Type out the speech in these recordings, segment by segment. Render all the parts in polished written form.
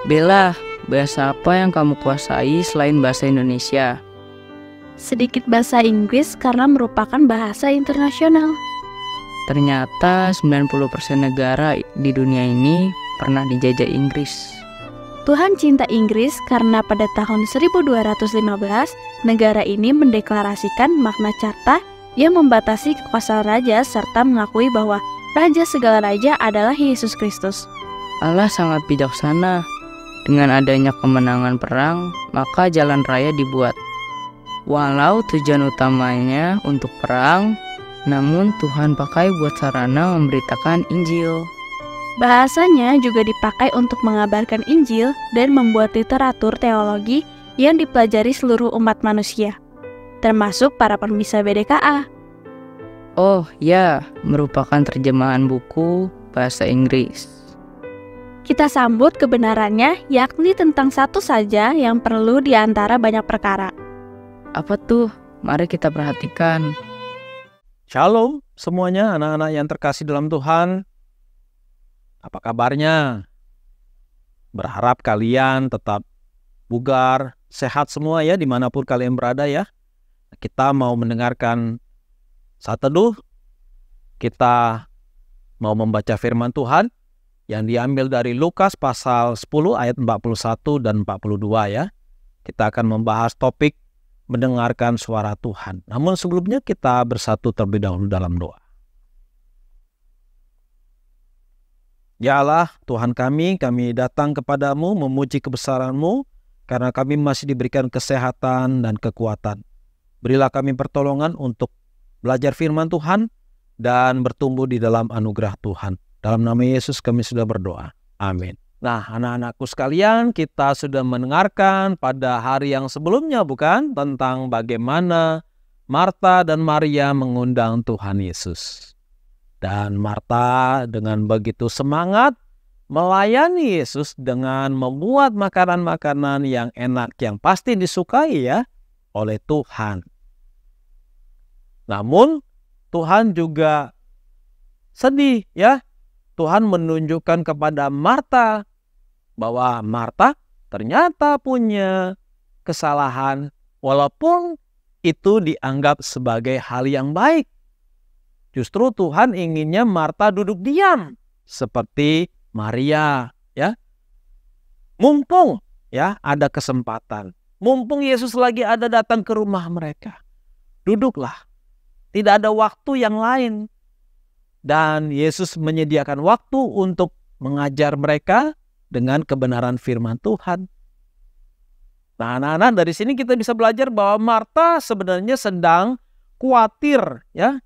Bella, bahasa apa yang kamu kuasai selain bahasa Indonesia? Sedikit bahasa Inggris karena merupakan bahasa internasional. Ternyata 90% negara di dunia ini pernah dijajah Inggris. Tuhan cinta Inggris karena pada tahun 1215 negara ini mendeklarasikan Magna Carta yang membatasi kekuasaan raja serta mengakui bahwa raja segala raja adalah Yesus Kristus. Allah sangat bijaksana. Dengan adanya kemenangan perang, maka jalan raya dibuat. Walau tujuan utamanya untuk perang, namun Tuhan pakai buat sarana memberitakan Injil. Bahasanya juga dipakai untuk mengabarkan Injil dan membuat literatur teologi yang dipelajari seluruh umat manusia, termasuk para pembisa BDKA. Oh ya, merupakan terjemahan buku bahasa Inggris. Kita sambut kebenarannya, yakni tentang satu saja yang perlu di antara banyak perkara. Apa tuh? Mari kita perhatikan. Shalom semuanya anak-anak yang terkasih dalam Tuhan. Apa kabarnya? Berharap kalian tetap bugar, sehat semua ya dimanapun kalian berada ya. Kita mau mendengarkan saat teduh. Kita mau membaca firman Tuhan yang diambil dari Lukas pasal 10 ayat 41 dan 42 ya. Kita akan membahas topik mendengarkan suara Tuhan. Namun sebelumnya kita bersatu terlebih dahulu dalam doa. Ya Allah, Tuhan kami datang kepadamu memuji kebesaran-Mu karena kami masih diberikan kesehatan dan kekuatan. Berilah kami pertolongan untuk belajar firman Tuhan dan bertumbuh di dalam anugerah Tuhan. Dalam nama Yesus kami sudah berdoa. Amin. Nah, anak-anakku sekalian, kita sudah mendengarkan pada hari yang sebelumnya bukan? Tentang bagaimana Marta dan Maria mengundang Tuhan Yesus. Dan Marta dengan begitu semangat melayani Yesus dengan membuat makanan-makanan yang enak, yang pasti disukai ya oleh Tuhan. Namun Tuhan juga sedih ya. Tuhan menunjukkan kepada Marta bahwa Marta ternyata punya kesalahan walaupun itu dianggap sebagai hal yang baik. Justru Tuhan inginnya Marta duduk diam seperti Maria ya. Mumpung ya ada kesempatan. Mumpung Yesus lagi ada datang ke rumah mereka. Duduklah. Tidak ada waktu yang lain. Dan Yesus menyediakan waktu untuk mengajar mereka dengan kebenaran firman Tuhan. Nah, anak-anak, dari sini kita bisa belajar bahwa Marta sebenarnya sedang khawatir ya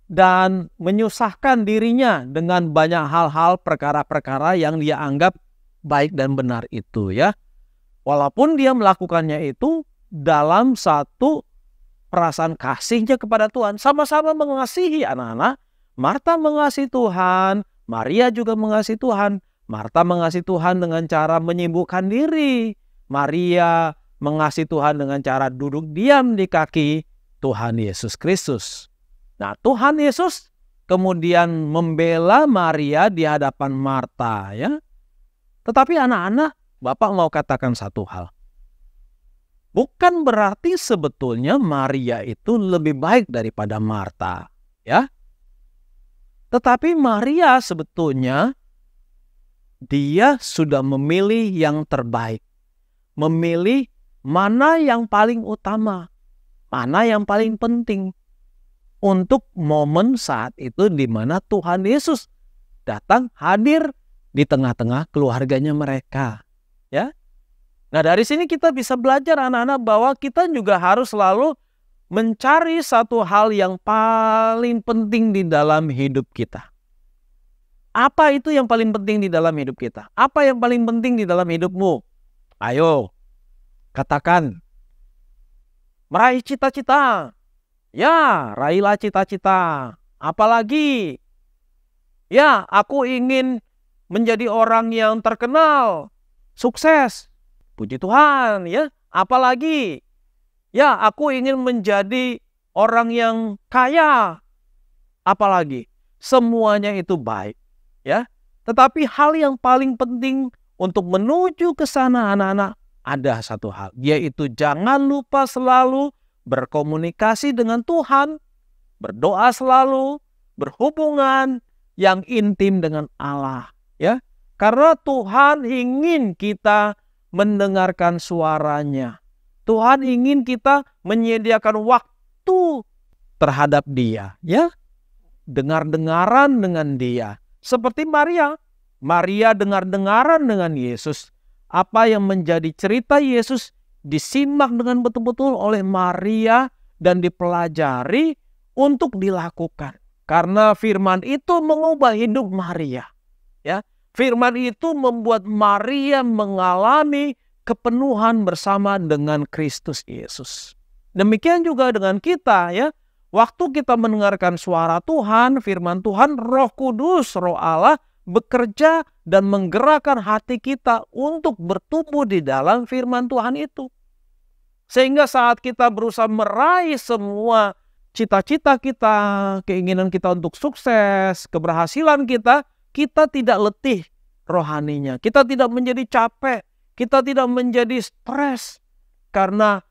dan menyusahkan dirinya dengan banyak hal-hal perkara-perkara yang dia anggap baik dan benar itu ya. Walaupun dia melakukannya itu dalam satu perasaan kasihnya kepada Tuhan, sama-sama mengasihi anak-anak. Marta mengasihi Tuhan, Maria juga mengasihi Tuhan. Marta mengasihi Tuhan dengan cara menyibukkan diri. Maria mengasihi Tuhan dengan cara duduk diam di kaki Tuhan Yesus Kristus. Nah, Tuhan Yesus kemudian membela Maria di hadapan Marta ya. Tetapi anak-anak, Bapak mau katakan satu hal. Bukan berarti sebetulnya Maria itu lebih baik daripada Marta ya. Tetapi Maria sebetulnya dia sudah memilih yang terbaik. Memilih mana yang paling utama, mana yang paling penting untuk momen saat itu di mana Tuhan Yesus datang hadir di tengah-tengah keluarganya mereka. Ya. Nah, dari sini kita bisa belajar anak-anak bahwa kita juga harus selalu mencari satu hal yang paling penting di dalam hidup kita. Apa itu yang paling penting di dalam hidup kita? Apa yang paling penting di dalam hidupmu? Ayo, katakan. Meraih cita-cita. Ya, raihlah cita-cita. Apalagi? Ya, aku ingin menjadi orang yang terkenal, sukses. Puji Tuhan, ya. Apalagi? Ya, aku ingin menjadi orang yang kaya. Apalagi? Semuanya itu baik, ya. Tetapi hal yang paling penting untuk menuju ke sana anak-anak, ada satu hal, yaitu jangan lupa selalu berkomunikasi dengan Tuhan, berdoa selalu, berhubungan yang intim dengan Allah, ya. Karena Tuhan ingin kita mendengarkan suaranya. Tuhan ingin kita menyediakan waktu terhadap Dia, ya. Dengar-dengaran dengan Dia. Seperti Maria. Maria dengar-dengaran dengan Yesus. Apa yang menjadi cerita Yesus disimak dengan betul-betul oleh Maria dan dipelajari untuk dilakukan. Karena firman itu mengubah hidup Maria. Ya, firman itu membuat Maria mengalami kepenuhan bersama dengan Kristus Yesus. Demikian juga dengan kita, ya. Waktu kita mendengarkan suara Tuhan, firman Tuhan, Roh Kudus, Roh Allah bekerja dan menggerakkan hati kita untuk bertumbuh di dalam firman Tuhan itu. Sehingga saat kita berusaha meraih semua cita-cita kita, keinginan kita untuk sukses, keberhasilan kita, kita tidak letih rohaninya. Kita tidak menjadi capek, kita tidak menjadi stres. Karena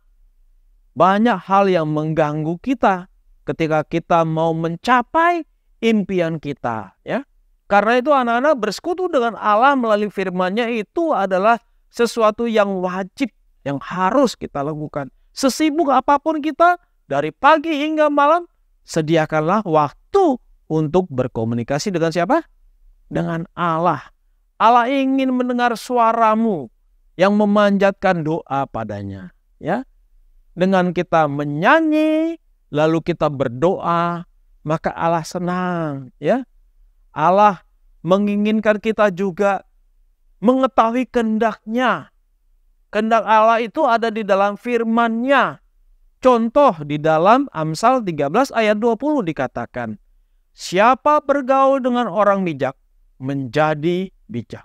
banyak hal yang mengganggu kita ketika kita mau mencapai impian kita, ya. Karena itu anak-anak, bersekutu dengan Allah melalui firman-Nya itu adalah sesuatu yang wajib, yang harus kita lakukan. Sesibuk apapun kita, dari pagi hingga malam, sediakanlah waktu untuk berkomunikasi dengan siapa? Dengan Allah. Allah ingin mendengar suaramu yang memanjatkan doa padanya, ya. Dengan kita menyanyi, lalu kita berdoa, maka Allah senang, ya. Allah menginginkan kita juga mengetahui kehendak-Nya. Kehendak Allah itu ada di dalam firman-Nya. Contoh di dalam Amsal 13 ayat 20 dikatakan, siapa bergaul dengan orang bijak menjadi bijak.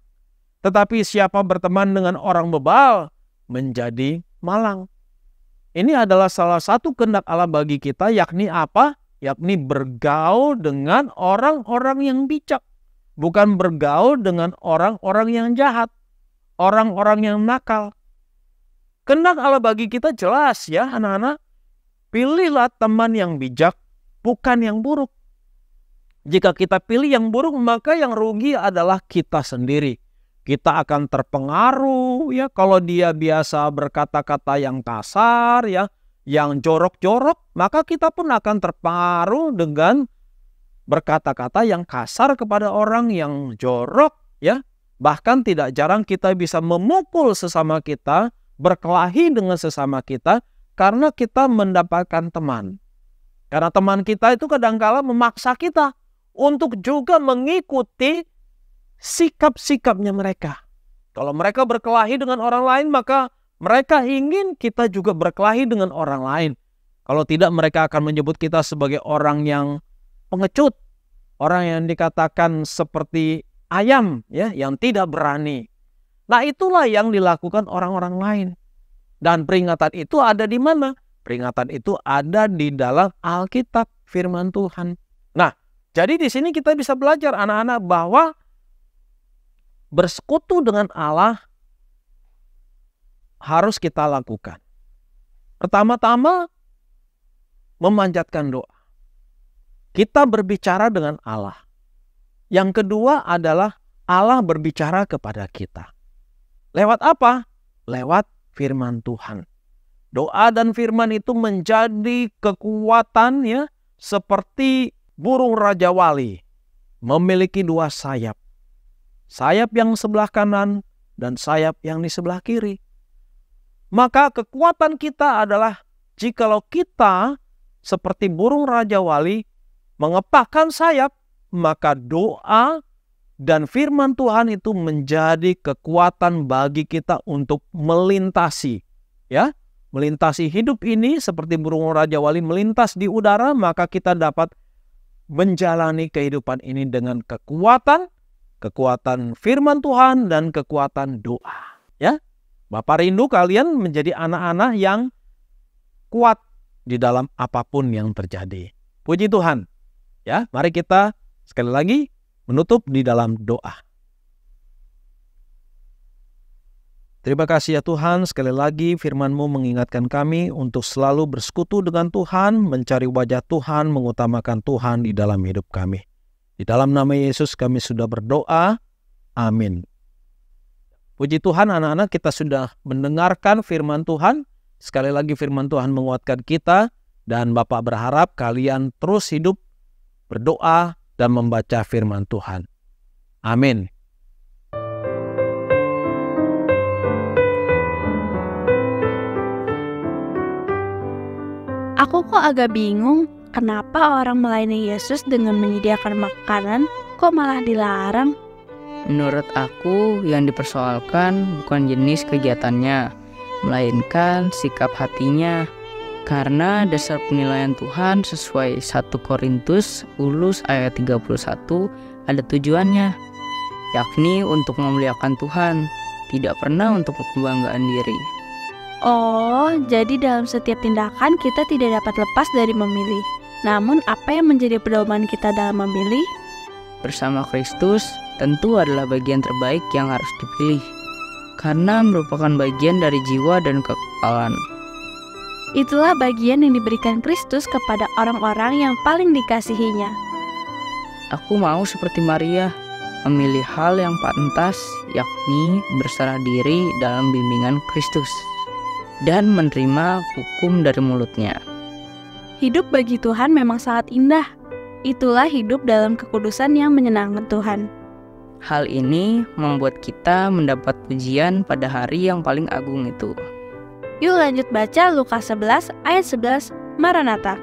Tetapi siapa berteman dengan orang bebal menjadi malang. Ini adalah salah satu kehendak Allah bagi kita, yakni apa? Yakni bergaul dengan orang-orang yang bijak. Bukan bergaul dengan orang-orang yang jahat, orang-orang yang nakal. Kehendak Allah bagi kita jelas, ya anak-anak. Pilihlah teman yang bijak, bukan yang buruk. Jika kita pilih yang buruk, maka yang rugi adalah kita sendiri. Kita akan terpengaruh, ya, kalau dia biasa berkata-kata yang kasar, ya, yang jorok-jorok, maka kita pun akan terpengaruh dengan berkata-kata yang kasar kepada orang yang jorok, ya. Bahkan tidak jarang kita bisa memukul sesama kita, berkelahi dengan sesama kita, karena kita mendapatkan teman. Karena teman kita itu kadangkala memaksa kita untuk juga mengikuti sikap-sikapnya mereka. Kalau mereka berkelahi dengan orang lain, maka mereka ingin kita juga berkelahi dengan orang lain. Kalau tidak, mereka akan menyebut kita sebagai orang yang pengecut, orang yang dikatakan seperti ayam, ya, yang tidak berani. Nah, itulah yang dilakukan orang-orang lain. Dan peringatan itu ada di mana? Peringatan itu ada di dalam Alkitab, firman Tuhan. Nah, jadi di sini kita bisa belajar anak-anak bahwa bersekutu dengan Allah harus kita lakukan. Pertama-tama, memanjatkan doa. Kita berbicara dengan Allah. Yang kedua adalah Allah berbicara kepada kita. Lewat apa? Lewat firman Tuhan. Doa dan firman itu menjadi kekuatan, ya, seperti burung Raja Wali memiliki dua sayap. Sayap yang sebelah kanan dan sayap yang di sebelah kiri. Maka kekuatan kita adalah jikalau kita seperti burung Raja Wali mengepakkan sayap, maka doa dan firman Tuhan itu menjadi kekuatan bagi kita untuk melintasi, ya, melintasi hidup ini seperti burung Raja Wali melintas di udara, maka kita dapat menjalani kehidupan ini dengan kekuatan firman Tuhan dan kekuatan doa, ya. Bapak rindu kalian menjadi anak-anak yang kuat di dalam apapun yang terjadi. Puji Tuhan. Ya, mari kita sekali lagi menutup di dalam doa. Terima kasih ya Tuhan, sekali lagi firman-Mu mengingatkan kami untuk selalu bersekutu dengan Tuhan, mencari wajah Tuhan, mengutamakan Tuhan di dalam hidup kami. Di dalam nama Yesus kami sudah berdoa. Amin. Puji Tuhan anak-anak, kita sudah mendengarkan firman Tuhan. Sekali lagi firman Tuhan menguatkan kita, dan Bapak berharap kalian terus hidup, berdoa, dan membaca firman Tuhan. Amin. Aku kok agak bingung, kenapa orang melayani Yesus dengan menyediakan makanan kok malah dilarang? Menurut aku, yang dipersoalkan bukan jenis kegiatannya, melainkan sikap hatinya. Karena dasar penilaian Tuhan sesuai 1 Korintus Ulus ayat 31 ada tujuannya, yakni untuk memuliakan Tuhan, tidak pernah untuk kebanggaan diri. Oh, jadi dalam setiap tindakan kita tidak dapat lepas dari memilih. Namun apa yang menjadi pedoman kita dalam memilih? Bersama Kristus tentu adalah bagian terbaik yang harus dipilih, karena merupakan bagian dari jiwa dan kekekalan. Itulah bagian yang diberikan Kristus kepada orang-orang yang paling dikasihinya. Aku mau seperti Maria, memilih hal yang pantas, yakni berserah diri dalam bimbingan Kristus, dan menerima hukum dari mulutnya. Hidup bagi Tuhan memang sangat indah. Itulah hidup dalam kekudusan yang menyenangkan Tuhan. Hal ini membuat kita mendapat pujian pada hari yang paling agung itu. Yuk lanjut baca Lukas 11 ayat 11, Maranatha.